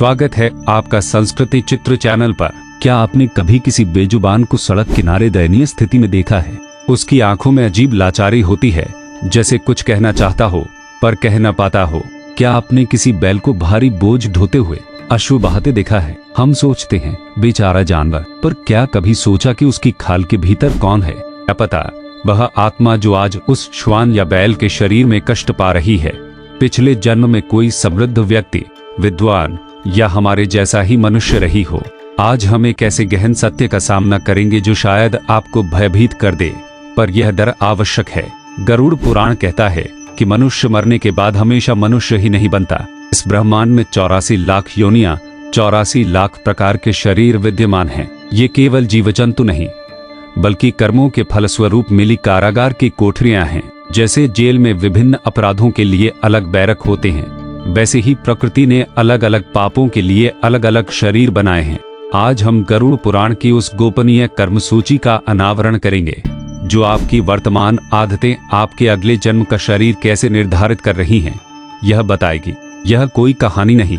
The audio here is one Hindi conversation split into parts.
स्वागत है आपका संस्कृति चित्र चैनल पर। क्या आपने कभी किसी बेजुबान को सड़क किनारे दयनीय स्थिति में देखा है? उसकी आंखों में अजीब लाचारी होती है, जैसे कुछ कहना चाहता हो पर कह न पाता हो। क्या आपने किसी बैल को भारी बोझ ढोते हुए अश्रु बहाते देखा है? हम सोचते हैं बेचारा जानवर, पर क्या कभी सोचा कि उसकी खाल के भीतर कौन है? क्या पता वह आत्मा जो आज उस श्वान या बैल के शरीर में कष्ट पा रही है, पिछले जन्म में कोई समृद्ध व्यक्ति, विद्वान या हमारे जैसा ही मनुष्य रही हो। आज हम एक ऐसे गहन सत्य का सामना करेंगे जो शायद आपको भयभीत कर दे, पर यह डर आवश्यक है। गरुड़ पुराण कहता है कि मनुष्य मरने के बाद हमेशा मनुष्य ही नहीं बनता। इस ब्रह्मांड में 84 लाख योनियां, 84 लाख प्रकार के शरीर विद्यमान हैं। ये केवल जीव जंतु नहीं, बल्कि कर्मों के फलस्वरूप मिली कारागार की कोठरियां हैं। जैसे जेल में विभिन्न अपराधों के लिए अलग बैरक होते हैं, वैसे ही प्रकृति ने अलग अलग पापों के लिए अलग अलग शरीर बनाए हैं। आज हम गरुड़ पुराण की उस गोपनीय कर्म सूची का अनावरण करेंगे, जो आपकी वर्तमान आदतें आपके अगले जन्म का शरीर कैसे निर्धारित कर रही हैं, यह बताएगी। यह कोई कहानी नहीं,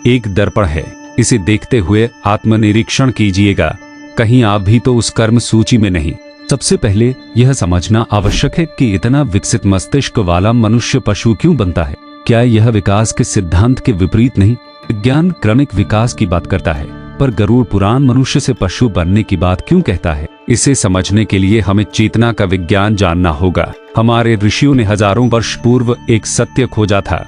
एक दर्पण है। इसे देखते हुए आत्मनिरीक्षण कीजिएगा, कहीं आप भी तो उस कर्म सूची में नहीं। सबसे पहले यह समझना आवश्यक है कि इतना विकसित मस्तिष्क वाला मनुष्य पशु क्यों बनता है? क्या यह विकास के सिद्धांत के विपरीत नहीं? विज्ञान क्रमिक विकास की बात करता है, पर गरुड़ पुराण मनुष्य से पशु बनने की बात क्यों कहता है? इसे समझने के लिए हमें चेतना का विज्ञान जानना होगा। हमारे ऋषियों ने हजारों वर्ष पूर्व एक सत्य खोजा था,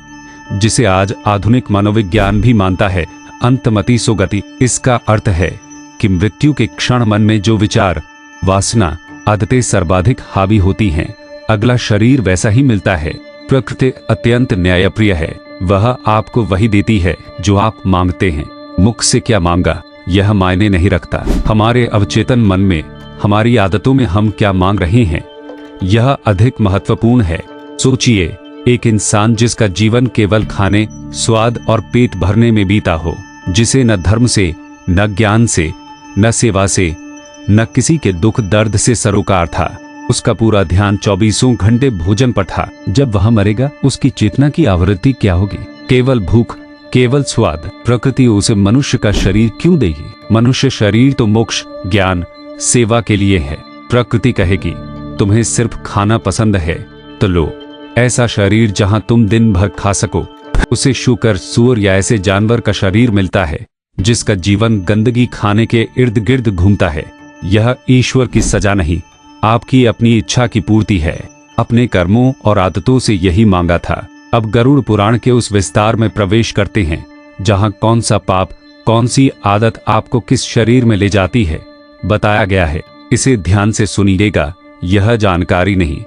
जिसे आज आधुनिक मनोविज्ञान भी मानता है, अंतमति सुगति। इसका अर्थ है कि मृत्यु के क्षण मन में जो विचार, वासना, आदतें सर्वाधिक हावी होती हैं, अगला शरीर वैसा ही मिलता है। प्रकृति अत्यंत न्यायप्रिय है, वह आपको वही देती है जो आप मांगते हैं। मुख से क्या मांगा यह मायने नहीं रखता, हमारे अवचेतन मन में, हमारी आदतों में हम क्या मांग रहे हैं, यह अधिक महत्वपूर्ण है। सोचिए, एक इंसान जिसका जीवन केवल खाने, स्वाद और पेट भरने में बीता हो, जिसे न धर्म से, न ज्ञान से, न सेवा से, न किसी के दुख दर्द से सरोकार था, उसका पूरा ध्यान 24 घंटे भोजन पर था। जब वह मरेगा, उसकी चेतना की आवृत्ति क्या होगी? केवल भूख, केवल स्वाद। प्रकृति उसे मनुष्य का शरीर क्यों देगी? मनुष्य शरीर तो मोक्ष, ज्ञान, सेवा के लिए है। प्रकृति कहेगी तुम्हें सिर्फ खाना पसंद है तो लो ऐसा शरीर जहां तुम दिन भर खा सको। उसे शुकर, सूअर या ऐसे जानवर का शरीर मिलता है जिसका जीवन गंदगी खाने के इर्द गिर्द घूमता है। यह ईश्वर की सजा नहीं, आपकी अपनी इच्छा की पूर्ति है। अपने कर्मों और आदतों से यही मांगा था। अब गरुड़ पुराण के उस विस्तार में प्रवेश करते हैं, जहां कौन सा पाप, कौन सी आदत आपको किस शरीर में ले जाती है, बताया गया है। इसे ध्यान से सुनिएगा, यह जानकारी नहीं,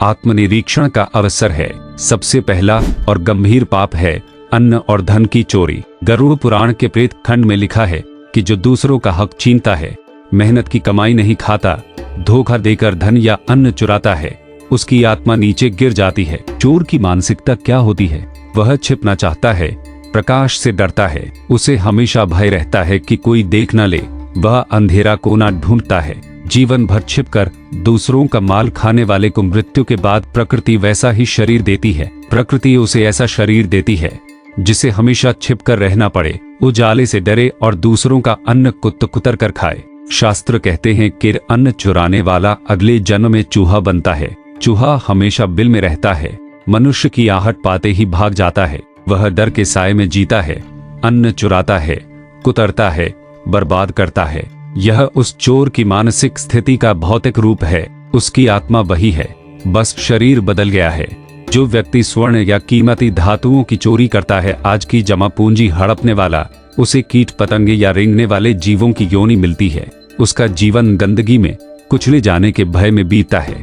आत्मनिरीक्षण का अवसर है। सबसे पहला और गंभीर पाप है अन्न और धन की चोरी। गरुड़ पुराण के प्रेत खंड में लिखा है कि जो दूसरों का हक छीनता है, मेहनत की कमाई नहीं खाता, धोखा देकर धन या अन्न चुराता है, उसकी आत्मा नीचे गिर जाती है। चोर की मानसिकता क्या होती है? वह छिपना चाहता है, प्रकाश से डरता है, उसे हमेशा भय रहता है कि कोई देख न ले। वह अंधेरा कोना ढूंढता है। जीवन भर छिपकर दूसरों का माल खाने वाले को मृत्यु के बाद प्रकृति वैसा ही शरीर देती है। प्रकृति उसे ऐसा शरीर देती है जिसे हमेशा छिपकर रहना पड़े, उजाले से डरे और दूसरों का अन्न कुतर कुतर कर खाए। शास्त्र कहते हैं कि अन्न चुराने वाला अगले जन्म में चूहा बनता है। चूहा हमेशा बिल में रहता है, मनुष्य की आहट पाते ही भाग जाता है। वह डर के साए में जीता है, अन्न चुराता है, कुतरता है, बर्बाद करता है। यह उस चोर की मानसिक स्थिति का भौतिक रूप है। उसकी आत्मा वही है, बस शरीर बदल गया है। जो व्यक्ति स्वर्ण या कीमती धातुओं की चोरी करता है, आज की जमा पूंजी हड़पने वाला, उसे कीट पतंगे या रेंगने वाले जीवों की योनि मिलती है। उसका जीवन गंदगी में, कुचले जाने के भय में बीतता है।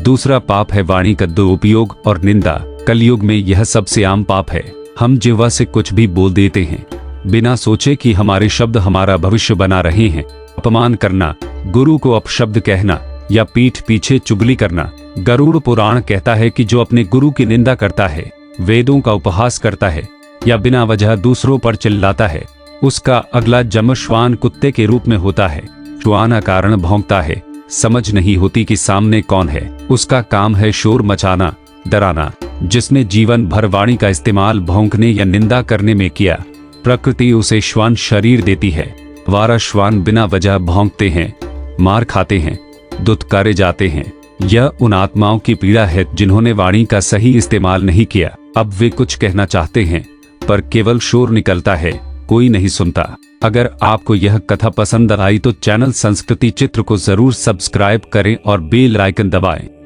दूसरा पाप है वाणी का दुरुपयोग और निंदा। कलयुग में यह सबसे आम पाप है। हम जिह्वा से कुछ भी बोल देते हैं, बिना सोचे कि हमारे शब्द हमारा भविष्य बना रहे हैं। अपमान करना, गुरु को अपशब्द कहना या पीठ पीछे चुगली करना। गरुड़ पुराण कहता है कि जो अपने गुरु की निंदा करता है, वेदों का उपहास करता है या बिना वजह दूसरों पर चिल्लाता है, उसका अगला जन्म श्वान कुत्ते के रूप में होता है। श्वान कारण भौंकता है, समझ नहीं होती कि सामने कौन है। उसका काम है शोर मचाना, डराना। जिसने जीवन भर वाणी का इस्तेमाल भौंकने या निंदा करने में किया, प्रकृति उसे श्वान शरीर देती है। वारा श्वान बिना वजह भौंकते हैं, मार खाते हैं, दुत्कारे जाते हैं। यह उन आत्माओं की पीड़ा है जिन्होंने वाणी का सही इस्तेमाल नहीं किया। अब वे कुछ कहना चाहते हैं पर केवल शोर निकलता है, कोई नहीं सुनता। अगर आपको यह कथा पसंद आई तो चैनल संस्कृति चित्र को जरूर सब्सक्राइब करें और बेल आइकन दबाएं।